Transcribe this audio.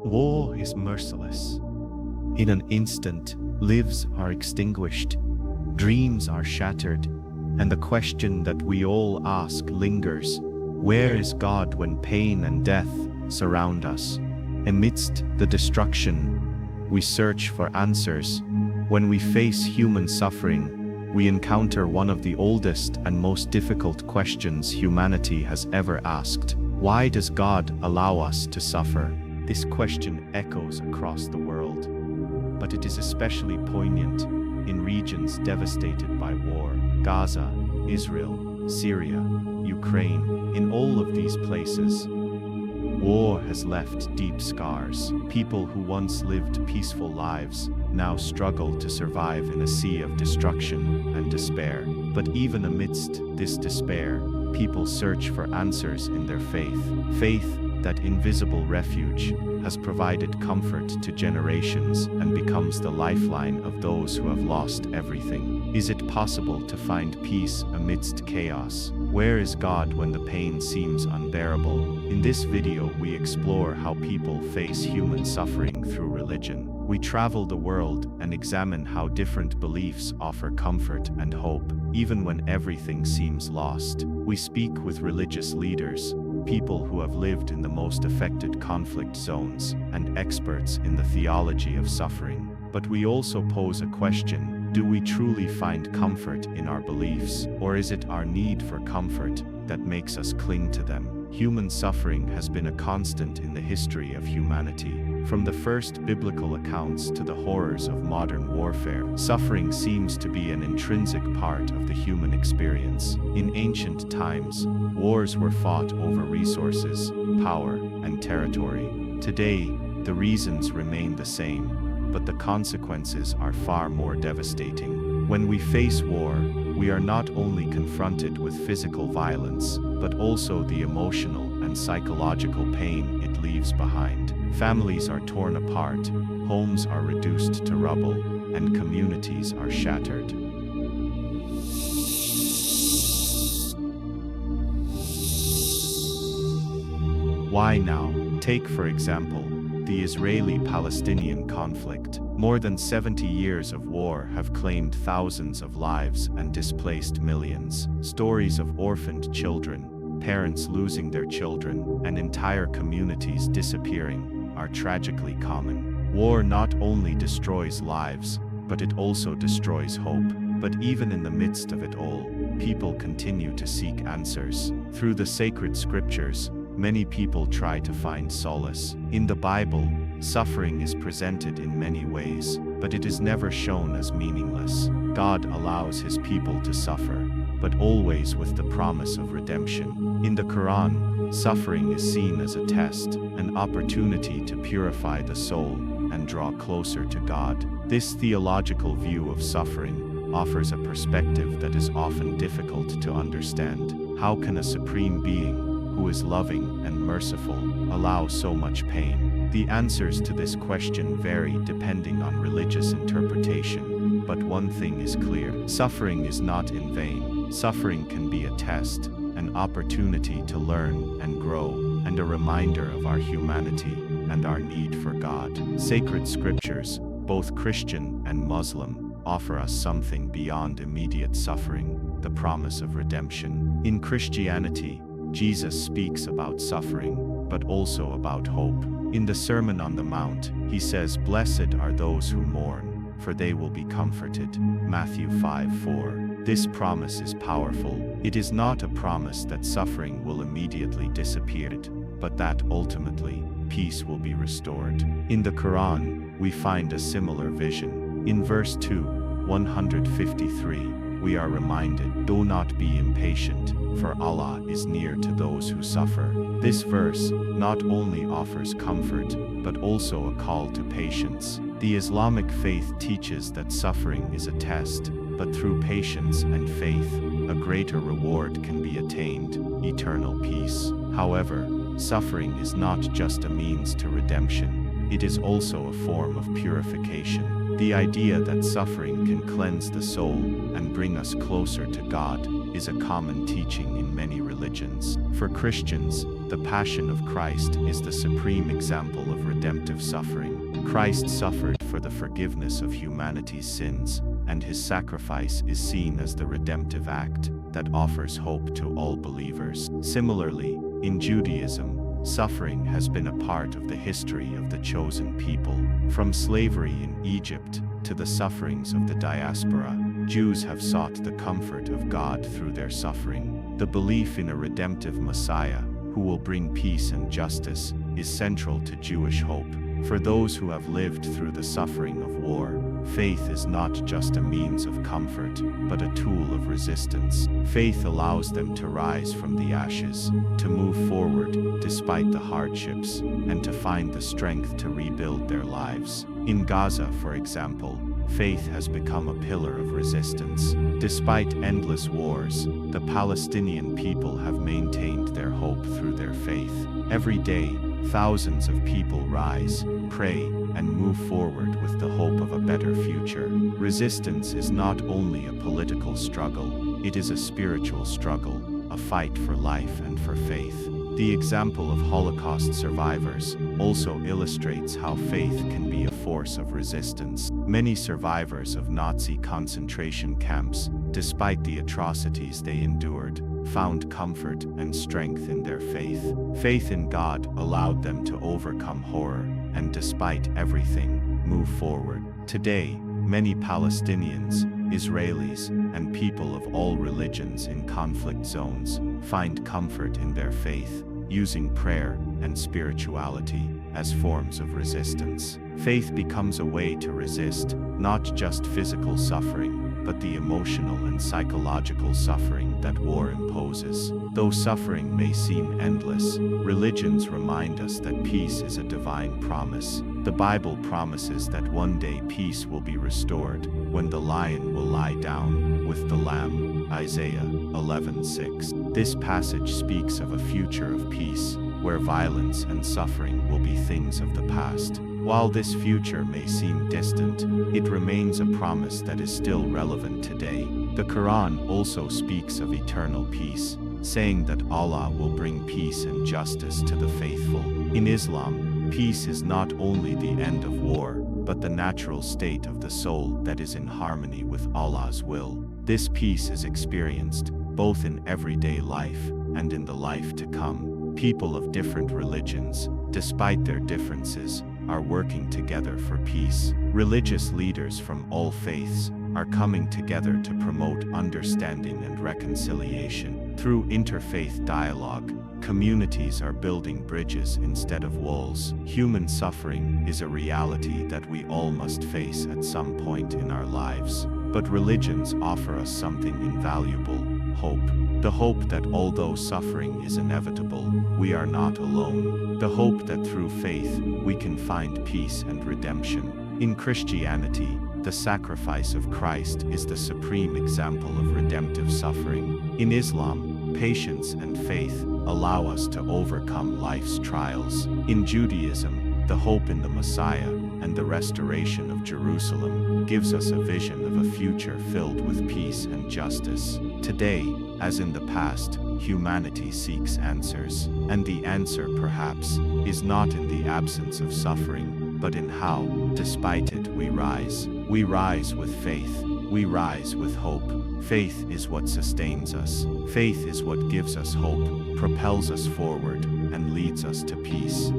War is merciless. In an instant, lives are extinguished, dreams are shattered, and the question that we all ask lingers: where is God when pain and death surround us? Amidst the destruction, we search for answers. When we face human suffering, we encounter one of the oldest and most difficult questions humanity has ever asked. Why does God allow us to suffer? This question echoes across the world, but it is especially poignant in regions devastated by war. Gaza, Israel, Syria, Ukraine. In all of these places, war has left deep scars. People who once lived peaceful lives now struggle to survive in a sea of destruction and despair. But even amidst this despair, people search for answers in their faith. Faith, that invisible refuge, has provided comfort to generations and becomes the lifeline of those who have lost everything. Is it possible to find peace amidst chaos? Where is God when the pain seems unbearable? In this video, we explore how people face human suffering through religion. We travel the world and examine how different beliefs offer comfort and hope, even when everything seems lost. We speak with religious leaders, people who have lived in the most affected conflict zones, and experts in the theology of suffering. But we also pose a question: do we truly find comfort in our beliefs, or is it our need for comfort that makes us cling to them? Human suffering has been a constant in the history of humanity. From the first biblical accounts to the horrors of modern warfare, suffering seems to be an intrinsic part of the human experience. In ancient times, wars were fought over resources, power, and territory. Today, the reasons remain the same, but the consequences are far more devastating. When we face war, we are not only confronted with physical violence, but also the emotional and psychological pain it leaves behind. Families are torn apart, homes are reduced to rubble, and communities are shattered. Why now? Take, for example, the Israeli-Palestinian conflict. More than 70 years of war have claimed thousands of lives and displaced millions. Stories of orphaned children, parents losing their children, and entire communities disappearing are tragically common. War not only destroys lives, but it also destroys hope. But even in the midst of it all, people continue to seek answers. Through the sacred scriptures, many people try to find solace. In the Bible, suffering is presented in many ways, but it is never shown as meaningless. God allows his people to suffer, but always with the promise of redemption. In the Quran, suffering is seen as a test, an opportunity to purify the soul and draw closer to God. This theological view of suffering offers a perspective that is often difficult to understand. How can a supreme being, who is loving and merciful, allow so much pain? The answers to this question vary depending on religious interpretation, but one thing is clear: suffering is not in vain. Suffering can be a test, an opportunity to learn and grow, and a reminder of our humanity and our need for God. Sacred scriptures, both Christian and Muslim, offer us something beyond immediate suffering: the promise of redemption. In Christianity, Jesus speaks about suffering, but also about hope. In the Sermon on the Mount, he says, "Blessed are those who mourn, for they will be comforted." Matthew 5:4. This promise is powerful. It is not a promise that suffering will immediately disappear, but that ultimately, peace will be restored. In the Quran, we find a similar vision. In verse 153, we are reminded, "Do not be impatient, for Allah is near to those who suffer." This verse not only offers comfort, but also a call to patience. The Islamic faith teaches that suffering is a test, but through patience and faith, a greater reward can be attained: eternal peace. However, suffering is not just a means to redemption, it is also a form of purification. The idea that suffering can cleanse the soul and bring us closer to God is a common teaching in many religions. For Christians, the Passion of Christ is the supreme example of redemption. redemptive suffering. Christ suffered for the forgiveness of humanity's sins, and his sacrifice is seen as the redemptive act that offers hope to all believers. Similarly, in Judaism, suffering has been a part of the history of the chosen people. From slavery in Egypt to the sufferings of the diaspora, Jews have sought the comfort of God through their suffering. The belief in a redemptive Messiah who will bring peace and justice is central to Jewish hope. For those who have lived through the suffering of war, faith is not just a means of comfort, but a tool of resistance. Faith allows them to rise from the ashes, to move forward despite the hardships, and to find the strength to rebuild their lives. In Gaza, for example, faith has become a pillar of resistance. Despite endless wars, the Palestinian people have maintained their hope through their faith. Every day, thousands of people rise, pray, and move forward with the hope of a better future. Resistance is not only a political struggle, it is a spiritual struggle, a fight for life and for faith. The example of Holocaust survivors also illustrates how faith can be a force of resistance. Many survivors of Nazi concentration camps, despite the atrocities they endured, found comfort and strength in their faith. Faith in God allowed them to overcome horror and, despite everything, move forward. Today, many Palestinians, Israelis, and people of all religions in conflict zones find comfort in their faith, using prayer and spirituality as forms of resistance. Faith becomes a way to resist not just physical suffering, but the emotional and psychological suffering that war imposes. Though suffering may seem endless, religions remind us that peace is a divine promise. The Bible promises that one day peace will be restored, when the lion will lie down with the lamb. Isaiah 11:6. This passage speaks of a future of peace, where violence and suffering will be things of the past. While this future may seem distant, it remains a promise that is still relevant today. The Quran also speaks of eternal peace, saying that Allah will bring peace and justice to the faithful. In Islam, peace is not only the end of war, but the natural state of the soul that is in harmony with Allah's will. This peace is experienced both in everyday life and in the life to come. People of different religions, despite their differences, are working together for peace. Religious leaders from all faiths are coming together to promote understanding and reconciliation. Through interfaith dialogue, communities are building bridges instead of walls. Human suffering is a reality that we all must face at some point in our lives. But religions offer us something invaluable: hope. The hope that although suffering is inevitable, we are not alone. The hope that through faith, we can find peace and redemption. In Christianity, the sacrifice of Christ is the supreme example of redemptive suffering. In Islam, patience and faith allow us to overcome life's trials. In Judaism, the hope in the Messiah and the restoration of Jerusalem gives us a vision of a future filled with peace and justice. Today, as in the past, humanity seeks answers, and the answer, perhaps, is not in the absence of suffering, but in how, despite it, we rise. We rise with faith. We rise with hope. Faith is what sustains us. Faith is what gives us hope, propels us forward, and leads us to peace.